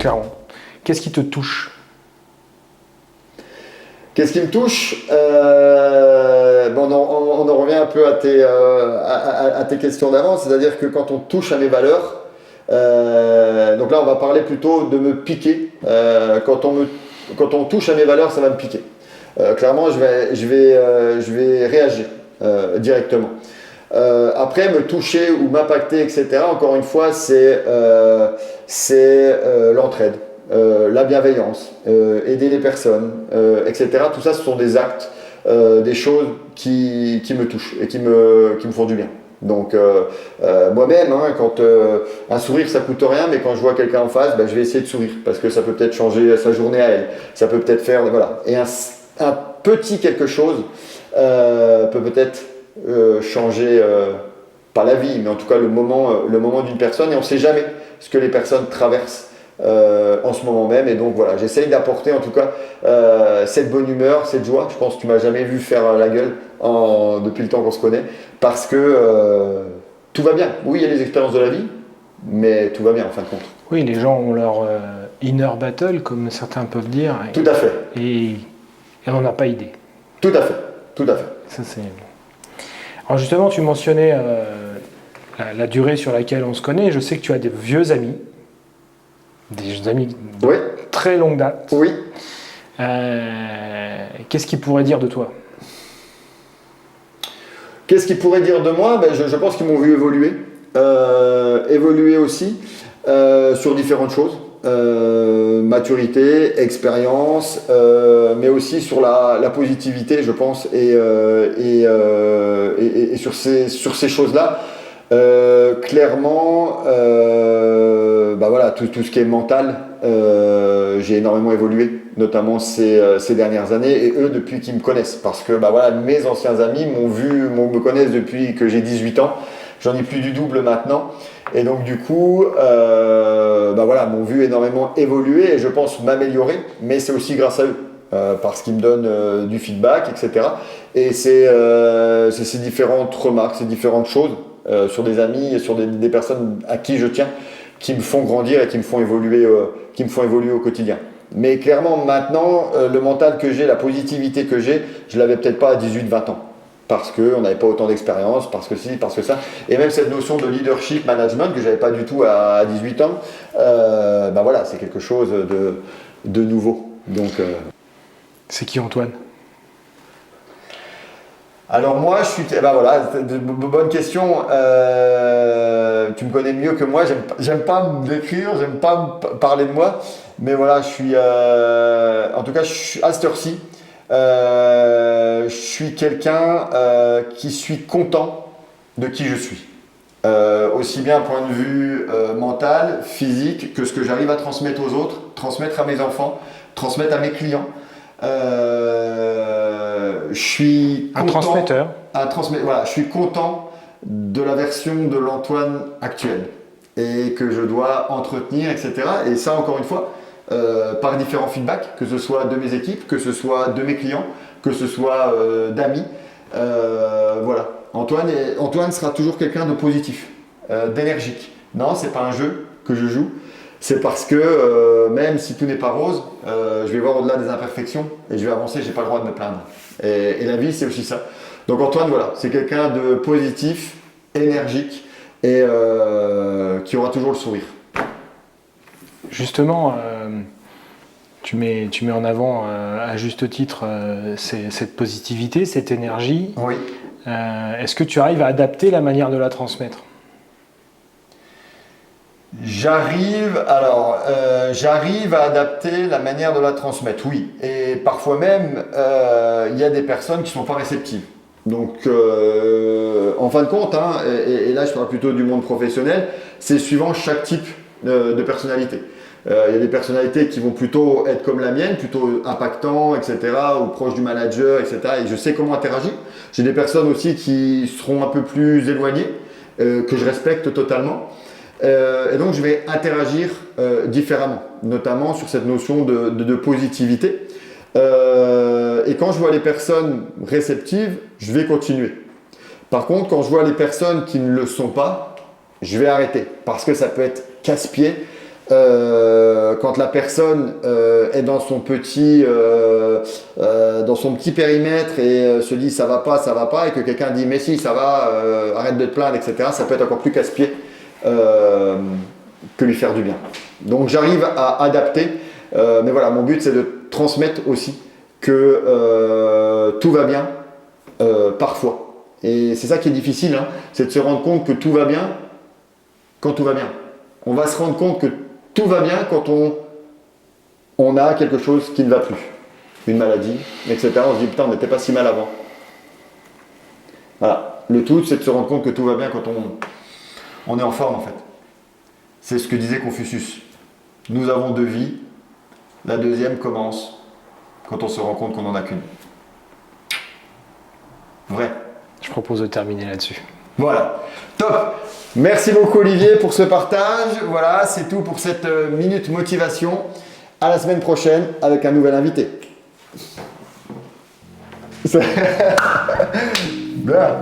Clairement. Qu'est-ce qui te touche? Qu'est-ce qui me touche? Bon, on en revient un peu à tes questions d'avant, c'est-à-dire que quand on touche à mes valeurs, donc là on va parler plutôt de me piquer. Quand on touche à mes valeurs, ça va me piquer. Clairement, je vais réagir directement. Après, me toucher ou m'impacter, etc., encore une fois, c'est l'entraide. La bienveillance, aider les personnes, etc. Tout ça, ce sont des actes, des choses qui me touchent et qui me font du bien. Donc moi-même, hein, quand un sourire ça coûte rien, mais quand je vois quelqu'un en face, je vais essayer de sourire parce que ça peut peut-être changer sa journée à elle. Ça peut peut-être faire, voilà. Et un petit quelque chose peut peut-être changer, pas la vie, mais en tout cas le moment d'une personne. Et on ne sait jamais ce que les personnes traversent en ce moment même, et donc voilà, j'essaye d'apporter en tout cas cette bonne humeur, cette joie. Je pense que tu m'as jamais vu faire la gueule depuis le temps qu'on se connaît, parce que tout va bien. Oui, il y a les expériences de la vie, mais tout va bien en fin de compte. Oui, les gens ont leur inner battle, comme certains peuvent dire. Tout à fait. Et on n'en a pas idée. Tout à fait, tout à fait. Ça, c'est... Alors justement, tu mentionnais la durée sur laquelle on se connaît. Je sais que tu as des vieux amis. Des amis de oui. très longue date. Oui. Qu'est-ce qu'ils pourraient dire de toi? Qu'est-ce qu'ils pourraient dire de moi? Je pense qu'ils m'ont vu évoluer. Évoluer aussi sur différentes choses. Maturité, expérience, mais aussi sur la positivité, je pense, et sur ces choses-là. Clairement, voilà, tout ce qui est mental, j'ai énormément évolué, notamment ces dernières années, et eux depuis qu'ils me connaissent, parce que voilà, mes anciens amis me connaissent depuis que j'ai 18 ans, j'en ai plus du double maintenant, et donc du coup, voilà, m'ont vu énormément évoluer, et je pense m'améliorer, mais c'est aussi grâce à eux. Parce qu'ils me donnent du feedback, etc. Et c'est ces différentes remarques, ces différentes choses sur des amis et sur des personnes à qui je tiens, qui me font grandir et qui me font évoluer au quotidien. Mais clairement, maintenant, le mental que j'ai, la positivité que j'ai, je ne l'avais peut-être pas à 18-20 ans. Parce qu'on n'avait pas autant d'expérience, parce que ci, parce que ça. Et même cette notion de leadership, management, que je n'avais pas du tout à 18 ans, voilà, c'est quelque chose de nouveau. Donc... C'est qui Antoine? Alors moi, je suis... voilà, bonne question. Tu me connais mieux que moi, j'aime pas me décrire, j'aime pas parler de moi. Mais voilà, je suis... en tout cas, je suis à cette heure-ci. Je suis quelqu'un qui suis content de qui je suis. Aussi bien point de vue mental, physique, que ce que j'arrive à transmettre aux autres, transmettre à mes enfants, transmettre à mes clients. Je suis content, un transmetteur. Voilà, je suis content de la version de l'Antoine actuel et que je dois entretenir, etc. Et ça, encore une fois, par différents feedbacks, que ce soit de mes équipes, que ce soit de mes clients, que ce soit d'amis. Voilà. Antoine sera toujours quelqu'un de positif, d'énergique. Non, c'est pas un jeu que je joue. C'est parce que même si tout n'est pas rose, je vais voir au-delà des imperfections et je vais avancer, j'ai pas le droit de me plaindre. Et la vie, c'est aussi ça. Donc Antoine, voilà, c'est quelqu'un de positif, énergique et qui aura toujours le sourire. Justement, tu mets en avant à juste titre cette positivité, cette énergie. Oui. Est-ce que tu arrives à adapter la manière de la transmettre ? J'arrive à adapter la manière de la transmettre, oui. Et parfois même, il y a des personnes qui ne sont pas réceptives. Donc, en fin de compte, hein, et là je parle plutôt du monde professionnel, c'est suivant chaque type de personnalité. Il y a des personnalités qui vont plutôt être comme la mienne, plutôt impactant, etc., ou proche du manager, etc. Et je sais comment interagir. J'ai des personnes aussi qui seront un peu plus éloignées, que je respecte totalement. Et donc je vais interagir différemment, notamment sur cette notion de positivité. Et quand je vois les personnes réceptives, je vais continuer. Par contre, quand je vois les personnes qui ne le sont pas, je vais arrêter parce que ça peut être casse-pied quand la personne est dans son petit périmètre et se dit ça va pas, et que quelqu'un dit mais si ça va, arrête de te plaindre, etc. Ça peut être encore plus casse-pied que lui faire du bien. Donc j'arrive à adapter, mais voilà, mon but c'est de transmettre aussi que tout va bien parfois. Et c'est ça qui est difficile, hein, c'est de se rendre compte que tout va bien quand tout va bien. On va se rendre compte que tout va bien quand on a quelque chose qui ne va plus. Une maladie, etc. On se dit putain, on n'était pas si mal avant. Voilà. Le tout, c'est de se rendre compte que tout va bien quand on est en forme en fait. C'est ce que disait Confucius. Nous avons 2 vies. La deuxième commence quand on se rend compte qu'on n'en a qu'une. Vrai. Je propose de terminer là-dessus. Voilà, top. Merci beaucoup Olivier pour ce partage. Voilà, c'est tout pour cette minute motivation. À la semaine prochaine avec un nouvel invité. Bien.